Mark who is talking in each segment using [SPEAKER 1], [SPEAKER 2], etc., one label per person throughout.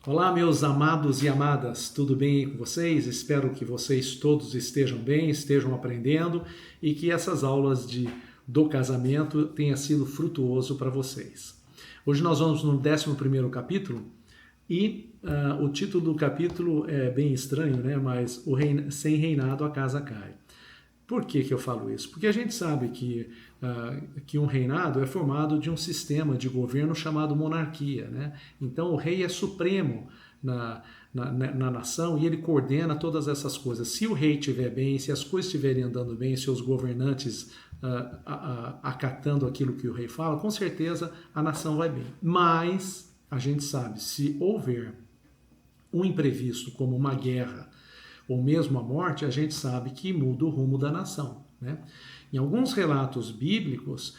[SPEAKER 1] Olá, meus amados e amadas, tudo bem aí com vocês? Espero que vocês todos estejam bem, estejam aprendendo e que essas aulas do casamento tenham sido frutuoso para vocês. Hoje nós vamos no 11º capítulo e o título do capítulo é bem estranho, né? Mas sem reinado a casa cai. Por que eu falo isso? Porque a gente sabe que um reinado é formado de um sistema de governo chamado monarquia, né? Então o rei é supremo na nação e ele coordena todas essas coisas. Se o rei estiver bem, se as coisas estiverem andando bem, se os governantes acatando aquilo que o rei fala, com certeza a nação vai bem. Mas a gente sabe, se houver um imprevisto como uma guerra, ou mesmo a morte, a gente sabe que muda o rumo da nação, né? Em alguns relatos bíblicos,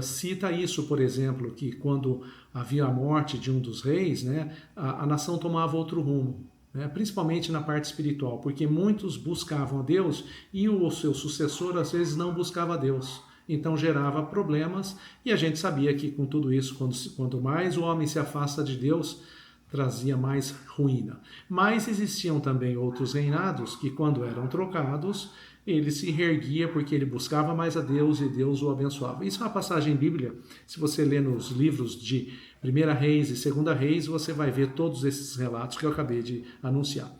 [SPEAKER 1] cita isso, por exemplo, que quando havia a morte de um dos reis, né, a nação tomava outro rumo, né, principalmente na parte espiritual, porque muitos buscavam a Deus e o seu sucessor, às vezes, não buscava a Deus. Então gerava problemas e a gente sabia que com tudo isso, quanto mais o homem se afasta de Deus, trazia mais ruína. Mas existiam também outros reinados que, quando eram trocados, ele se reerguia porque ele buscava mais a Deus e Deus o abençoava. Isso é uma passagem bíblica. Se você ler nos livros de 1 Reis e 2 Reis, você vai ver todos esses relatos que eu acabei de anunciar.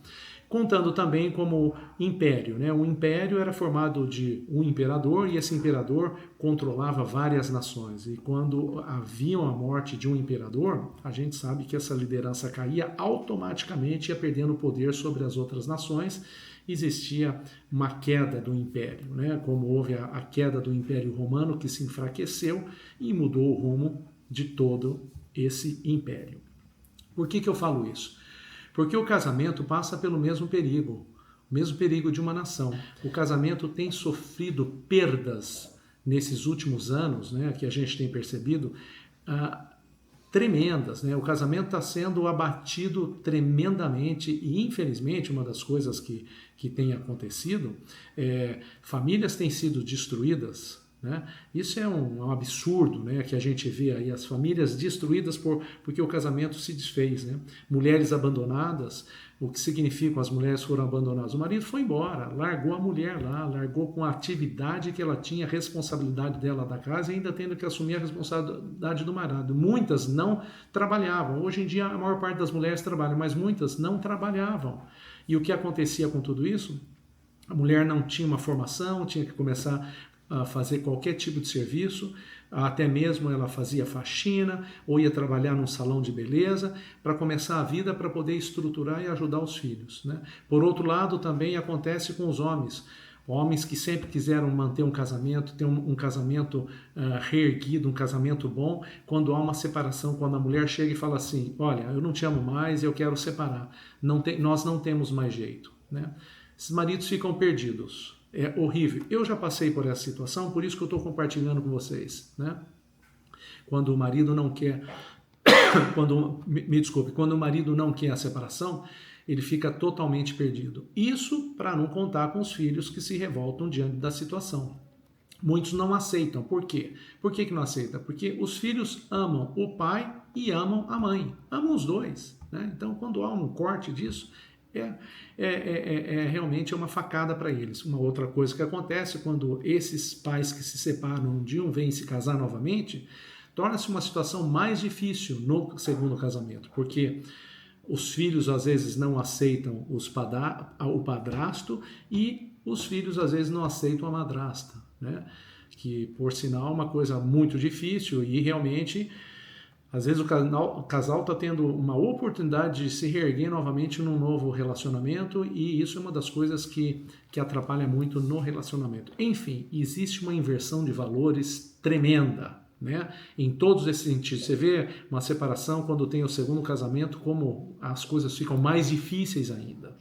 [SPEAKER 1] Contando também como império, né? O império era formado de um imperador e esse imperador controlava várias nações. E quando havia a morte de um imperador, a gente sabe que essa liderança caía automaticamente, ia perdendo poder sobre as outras nações. Existia uma queda do império, né? Como houve a queda do Império Romano, que se enfraqueceu e mudou o rumo de todo esse império. Por que eu falo isso? Porque o casamento passa pelo mesmo perigo de uma nação. O casamento tem sofrido perdas nesses últimos anos, né, que a gente tem percebido, tremendas, né? O casamento está sendo abatido tremendamente e, infelizmente, uma das coisas que tem acontecido, famílias têm sido destruídas, né? Isso é um absurdo, né, que a gente vê aí as famílias destruídas porque o casamento se desfez, né? Mulheres abandonadas, o que significa as mulheres foram abandonadas? O marido foi embora, largou a mulher lá, largou com a atividade que ela tinha, a responsabilidade dela da casa e ainda tendo que assumir a responsabilidade do marido. Muitas não trabalhavam. Hoje em dia a maior parte das mulheres trabalha, mas muitas não trabalhavam. E o que acontecia com tudo isso? A mulher não tinha uma formação, tinha que começar a fazer qualquer tipo de serviço, até mesmo ela fazia faxina ou ia trabalhar num salão de beleza para começar a vida, para poder estruturar e ajudar os filhos, né? Por outro lado, também acontece com os homens que sempre quiseram manter um casamento, ter um casamento reerguido, um casamento bom, quando há uma separação, quando a mulher chega e fala assim, olha, eu não te amo mais, eu quero separar, nós não temos mais jeito, né? Esses maridos ficam perdidos. É horrível. Eu já passei por essa situação, por isso que eu estou compartilhando com vocês, né? Quando o marido não quer, quando o marido não quer a separação, ele fica totalmente perdido. Isso para não contar com os filhos que se revoltam diante da situação. Muitos não aceitam. Por quê? Por que não aceitam? Porque os filhos amam o pai e amam a mãe. Amam os dois, né? Então, quando há um corte disso, realmente uma facada para eles. Uma outra coisa que acontece quando esses pais que se separam um dia vêm se casar novamente, torna-se uma situação mais difícil no segundo casamento, porque os filhos às vezes não aceitam o padrasto e os filhos às vezes não aceitam a madrasta, né? Que por sinal é uma coisa muito difícil e realmente às vezes o casal está tendo uma oportunidade de se reerguer novamente num novo relacionamento e isso é uma das coisas que atrapalha muito no relacionamento. Enfim, existe uma inversão de valores tremenda, né? Em todos esses sentidos. Você vê uma separação quando tem o segundo casamento, como as coisas ficam mais difíceis ainda.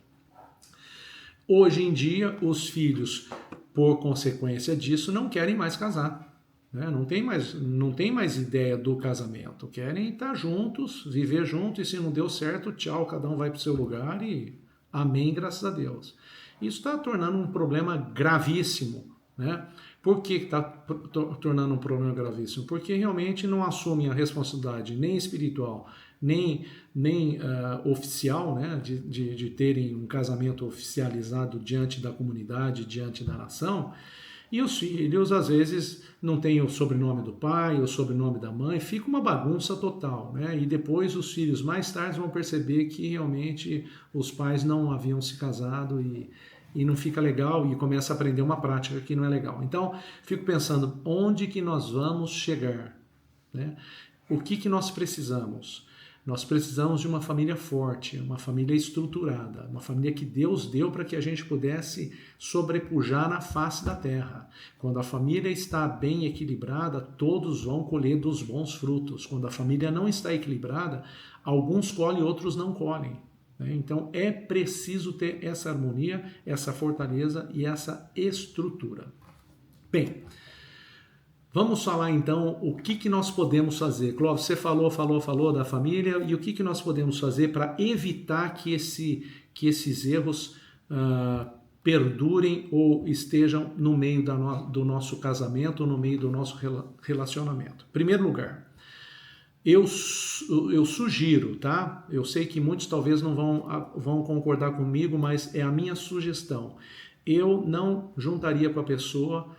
[SPEAKER 1] Hoje em dia, os filhos, por consequência disso, não querem mais casar. Não tem mais ideia do casamento. Querem estar juntos, viver juntos, e se não deu certo, tchau, cada um vai para o seu lugar e amém, graças a Deus. Isso está tornando um problema gravíssimo, né? Por que está tornando um problema gravíssimo? Porque realmente não assumem a responsabilidade nem espiritual, nem oficial, né, de terem um casamento oficializado diante da comunidade, diante da nação. E os filhos, às vezes, não têm o sobrenome do pai, o sobrenome da mãe, fica uma bagunça total, né? E depois os filhos, mais tarde, vão perceber que realmente os pais não haviam se casado e não fica legal e começa a aprender uma prática que não é legal. Então, fico pensando, onde que nós vamos chegar, né? O que nós precisamos? Nós precisamos de uma família forte, uma família estruturada, uma família que Deus deu para que a gente pudesse sobrepujar na face da terra. Quando a família está bem equilibrada, todos vão colher dos bons frutos. Quando a família não está equilibrada, alguns colhem, outros não colhem. Então é preciso ter essa harmonia, essa fortaleza e essa estrutura. Bem, vamos falar então o que nós podemos fazer. Clóvis, você falou da família e o que nós podemos fazer para evitar que esses erros perdurem ou estejam no meio do nosso casamento, no meio do nosso relacionamento. Em primeiro lugar, eu sugiro, tá? Eu sei que muitos talvez não vão concordar comigo, mas é a minha sugestão. Eu não juntaria com a pessoa,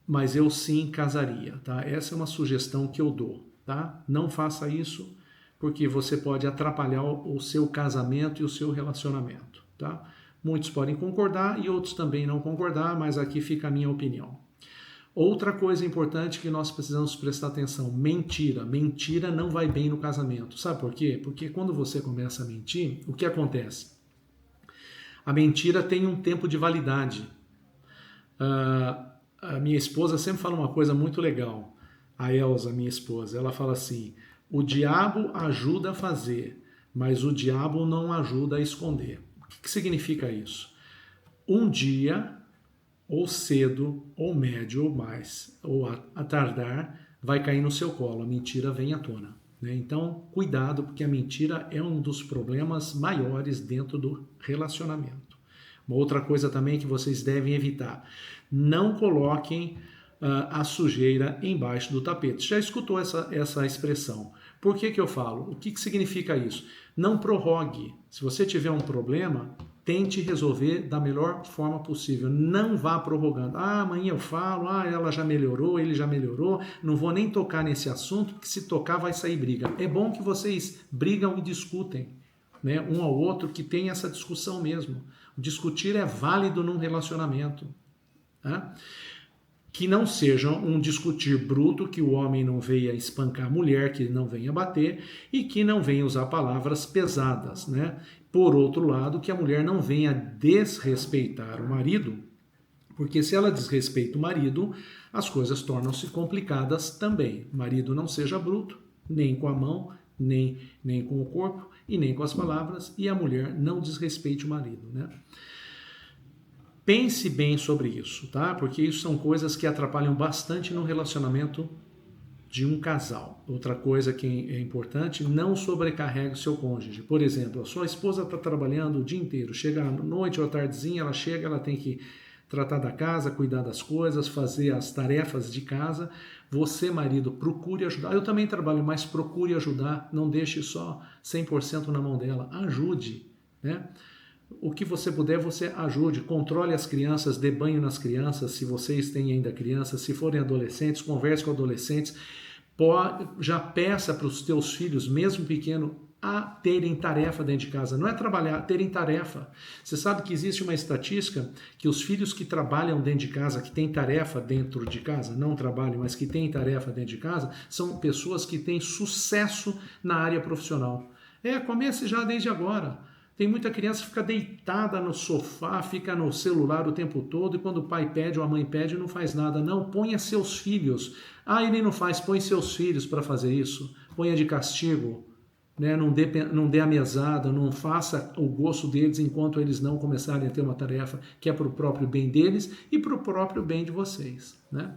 [SPEAKER 1] mas eu sim casaria, tá? Essa é uma sugestão que eu dou, tá? Não faça isso, porque você pode atrapalhar o seu casamento e o seu relacionamento, tá? Muitos podem concordar e outros também não concordar, mas aqui fica a minha opinião. Outra coisa importante que nós precisamos prestar atenção, mentira. Mentira não vai bem no casamento. Sabe por quê? Porque quando você começa a mentir, o que acontece? A mentira tem um tempo de validade. A minha esposa sempre fala uma coisa muito legal. A Elza, minha esposa, ela fala assim, o diabo ajuda a fazer, mas o diabo não ajuda a esconder. O que significa isso? Um dia, ou cedo, ou médio, ou mais, ou a tardar, vai cair no seu colo, a mentira vem à tona. Né? Então, cuidado, porque a mentira é um dos problemas maiores dentro do relacionamento. Uma outra coisa também que vocês devem evitar, não coloquem a sujeira embaixo do tapete. Já escutou essa expressão? Por que eu falo? O que significa isso? Não prorrogue. Se você tiver um problema, tente resolver da melhor forma possível. Não vá prorrogando. Amanhã eu falo, ela já melhorou, ele já melhorou, não vou nem tocar nesse assunto, porque se tocar vai sair briga. É bom que vocês brigam e discutem, né, um ao outro, que tem essa discussão mesmo. Discutir é válido num relacionamento. Tá? Que não seja um discutir bruto, que o homem não venha espancar a mulher, que não venha bater e que não venha usar palavras pesadas, né? Por outro lado, que a mulher não venha desrespeitar o marido, porque se ela desrespeita o marido, as coisas tornam-se complicadas também. O marido não seja bruto, nem com a mão, nem com o corpo e nem com as palavras, e a mulher não desrespeite o marido, né? Pense bem sobre isso, tá? Porque isso são coisas que atrapalham bastante no relacionamento de um casal. Outra coisa que é importante, não sobrecarregue o seu cônjuge. Por exemplo, a sua esposa está trabalhando o dia inteiro, chega à noite ou à tardezinha, ela chega, ela tem que tratar da casa, cuidar das coisas, fazer as tarefas de casa. Você, marido, procure ajudar. Eu também trabalho, mas procure ajudar. Não deixe só 100% na mão dela. Ajude, né? O que você puder, você ajude, controle as crianças, dê banho nas crianças, se vocês têm ainda crianças, se forem adolescentes, converse com adolescentes, já peça para os teus filhos, mesmo pequeno, a terem tarefa dentro de casa, não é trabalhar, terem tarefa. Você sabe que existe uma estatística que os filhos que trabalham dentro de casa, que têm tarefa dentro de casa, não trabalham, mas que têm tarefa dentro de casa, são pessoas que têm sucesso na área profissional. Comece já desde agora. Tem muita criança que fica deitada no sofá, fica no celular o tempo todo e quando o pai pede ou a mãe pede não faz nada. Não, ponha seus filhos. Ele não faz, põe seus filhos para fazer isso. Ponha de castigo, né? Não dê a mesada, não faça o gosto deles enquanto eles não começarem a ter uma tarefa que é para o próprio bem deles e para o próprio bem de vocês, né?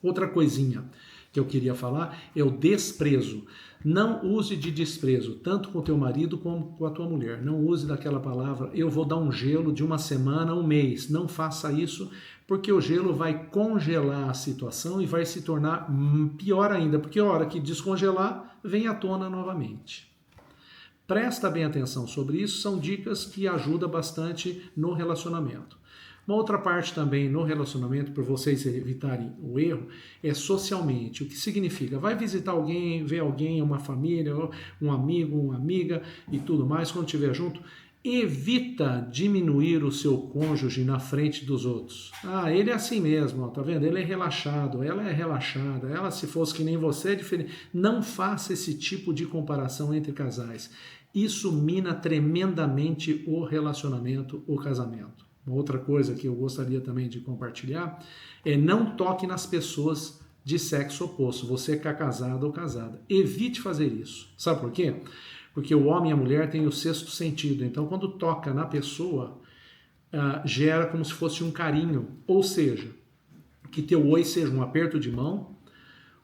[SPEAKER 1] Outra coisinha que eu queria falar é o desprezo. Não use de desprezo, tanto com o teu marido como com a tua mulher. Não use daquela palavra, eu vou dar um gelo de uma semana, um mês. Não faça isso, porque o gelo vai congelar a situação e vai se tornar pior ainda, porque a hora que descongelar, vem à tona novamente. Presta bem atenção sobre isso, são dicas que ajudam bastante no relacionamento. Uma outra parte também no relacionamento, para vocês evitarem o erro, é socialmente. O que significa? Vai visitar alguém, ver alguém, uma família, um amigo, uma amiga e tudo mais, quando estiver junto, evita diminuir o seu cônjuge na frente dos outros. Ah, ele é assim mesmo, ó, tá vendo? Ele é relaxado, ela é relaxada, ela se fosse que nem você é diferente. Não faça esse tipo de comparação entre casais. Isso mina tremendamente o relacionamento, o casamento. Uma outra coisa que eu gostaria também de compartilhar é não toque nas pessoas de sexo oposto, você que é casado ou casada. Evite fazer isso. Sabe por quê? Porque o homem e a mulher têm o sexto sentido. Então, quando toca na pessoa, gera como se fosse um carinho. Ou seja, que teu oi seja um aperto de mão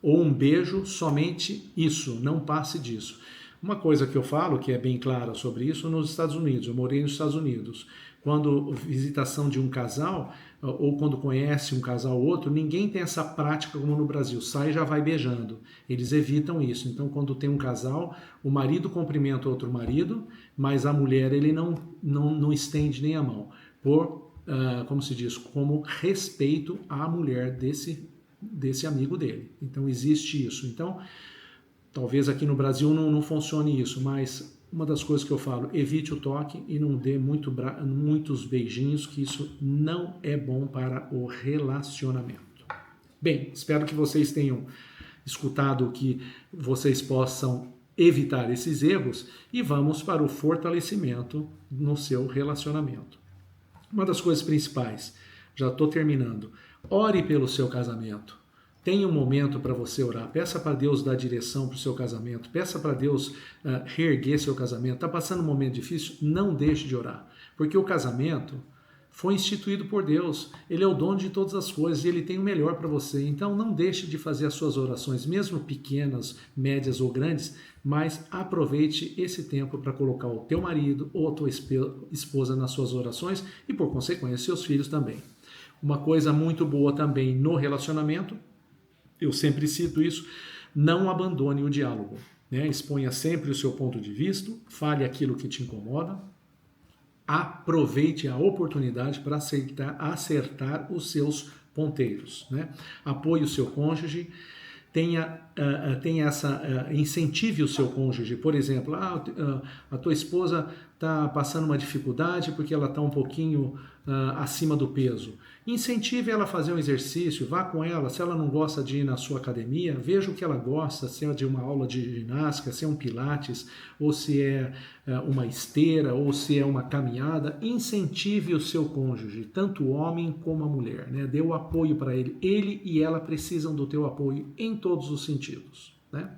[SPEAKER 1] ou um beijo, somente isso, não passe disso. Uma coisa que eu falo, que é bem clara sobre isso, nos Estados Unidos. Eu morei nos Estados Unidos. Quando visitação de um casal, ou quando conhece um casal ou outro, ninguém tem essa prática como no Brasil, sai e já vai beijando. Eles evitam isso. Então, quando tem um casal, o marido cumprimenta outro marido, mas a mulher ele não estende nem a mão, por, como se diz, como respeito à mulher desse amigo dele. Então, existe isso. Então, talvez aqui no Brasil não funcione isso, mas uma das coisas que eu falo, evite o toque e não dê muitos beijinhos, que isso não é bom para o relacionamento. Bem, espero que vocês tenham escutado, que vocês possam evitar esses erros e vamos para o fortalecimento no seu relacionamento. Uma das coisas principais, já estou terminando, ore pelo seu casamento. Tenha um momento para você orar. Peça para Deus dar direção para o seu casamento. Peça para Deus reerguer seu casamento. Está passando um momento difícil? Não deixe de orar. Porque o casamento foi instituído por Deus. Ele é o dono de todas as coisas e Ele tem o melhor para você. Então não deixe de fazer as suas orações, mesmo pequenas, médias ou grandes, mas aproveite esse tempo para colocar o teu marido ou a tua esposa nas suas orações e, por consequência, seus filhos também. Uma coisa muito boa também no relacionamento, eu sempre cito isso, não abandone o diálogo. Né? Exponha sempre o seu ponto de vista, fale aquilo que te incomoda, aproveite a oportunidade para acertar os seus ponteiros. Né? Apoie o seu cônjuge, incentive o seu cônjuge. Por exemplo, a tua esposa está passando uma dificuldade porque ela está um pouquinho acima do peso. Incentive ela a fazer um exercício, vá com ela. Se ela não gosta de ir na sua academia, veja o que ela gosta, se é de uma aula de ginástica, se é um pilates, ou se é uma esteira, ou se é uma caminhada. Incentive o seu cônjuge, tanto o homem como a mulher. Né? Dê o apoio para ele. Ele e ela precisam do teu apoio em todos os sentidos. Né?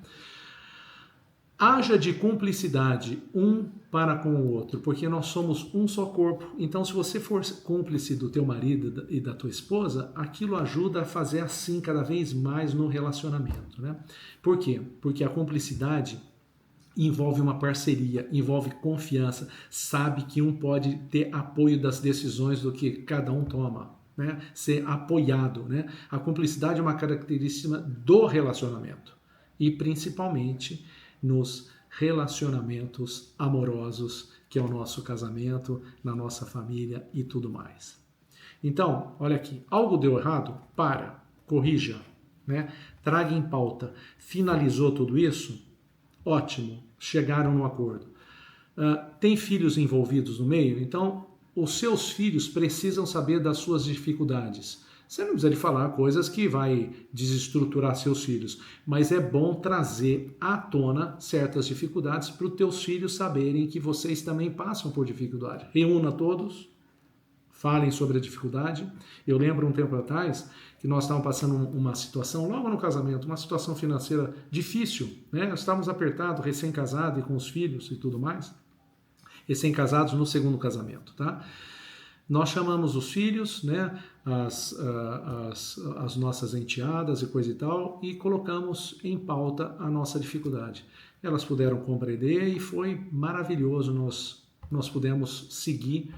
[SPEAKER 1] Haja de cumplicidade um para com o outro, porque nós somos um só corpo. Então, se você for cúmplice do teu marido e da tua esposa, aquilo ajuda a fazer assim cada vez mais no relacionamento. Né? Por quê? Porque a cumplicidade envolve uma parceria, envolve confiança, sabe que um pode ter apoio das decisões do que cada um toma. Né? Ser apoiado. Né? A cumplicidade é uma característica do relacionamento e principalmente nos relacionamentos amorosos, que é o nosso casamento, na nossa família e tudo mais. Então, olha aqui, algo deu errado? Corrija, né? Traga em pauta. Finalizou tudo isso? Ótimo, chegaram no acordo. Tem filhos envolvidos no meio? Então, os seus filhos precisam saber das suas dificuldades. Você não precisa de falar coisas que vai desestruturar seus filhos, mas é bom trazer à tona certas dificuldades para os teus filhos saberem que vocês também passam por dificuldade. Reúna todos, falem sobre a dificuldade. Eu lembro um tempo atrás que nós estávamos passando uma situação, logo no casamento, uma situação financeira difícil, né? Nós estávamos apertados, recém-casados e com os filhos e tudo mais, recém-casados no segundo casamento, tá? Nós chamamos os filhos, né, as nossas enteadas e coisa e tal, e colocamos em pauta a nossa dificuldade. Elas puderam compreender e foi maravilhoso, nós pudemos seguir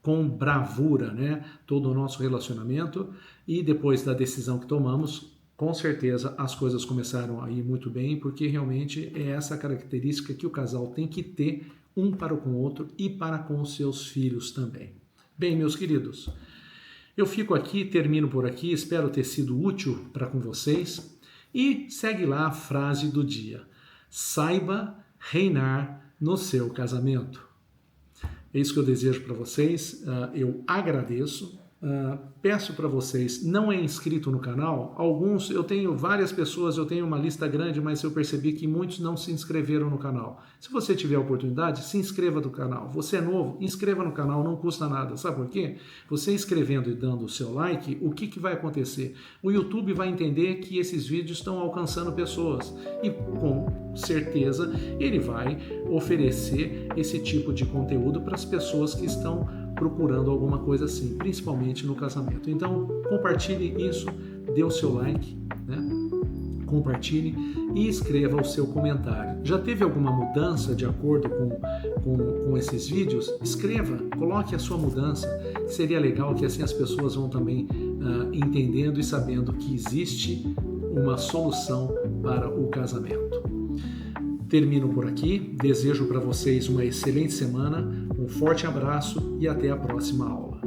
[SPEAKER 1] com bravura, né, todo o nosso relacionamento, e depois da decisão que tomamos, com certeza as coisas começaram a ir muito bem, porque realmente é essa característica que o casal tem que ter um para com o outro e para com os seus filhos também. Bem, meus queridos, eu fico aqui, termino por aqui, espero ter sido útil para com vocês e segue lá a frase do dia: saiba reinar no seu casamento. É isso que eu desejo para vocês, eu agradeço. Peço para vocês, não é inscrito no canal? Alguns, eu tenho várias pessoas, eu tenho uma lista grande, mas eu percebi que muitos não se inscreveram no canal. Se você tiver a oportunidade, se inscreva no canal. Você é novo, inscreva no canal, não custa nada. Sabe por quê? Você inscrevendo e dando o seu like, o que vai acontecer? O YouTube vai entender que esses vídeos estão alcançando pessoas e com certeza ele vai oferecer esse tipo de conteúdo para as pessoas que estão procurando alguma coisa assim, principalmente no casamento. Então, compartilhe isso, dê o seu like, né? Compartilhe e escreva o seu comentário. Já teve alguma mudança de acordo com esses vídeos? Escreva, coloque a sua mudança, que seria legal, que assim as pessoas vão também entendendo e sabendo que existe uma solução para o casamento. Termino por aqui, desejo para vocês uma excelente semana, um forte abraço e até a próxima aula.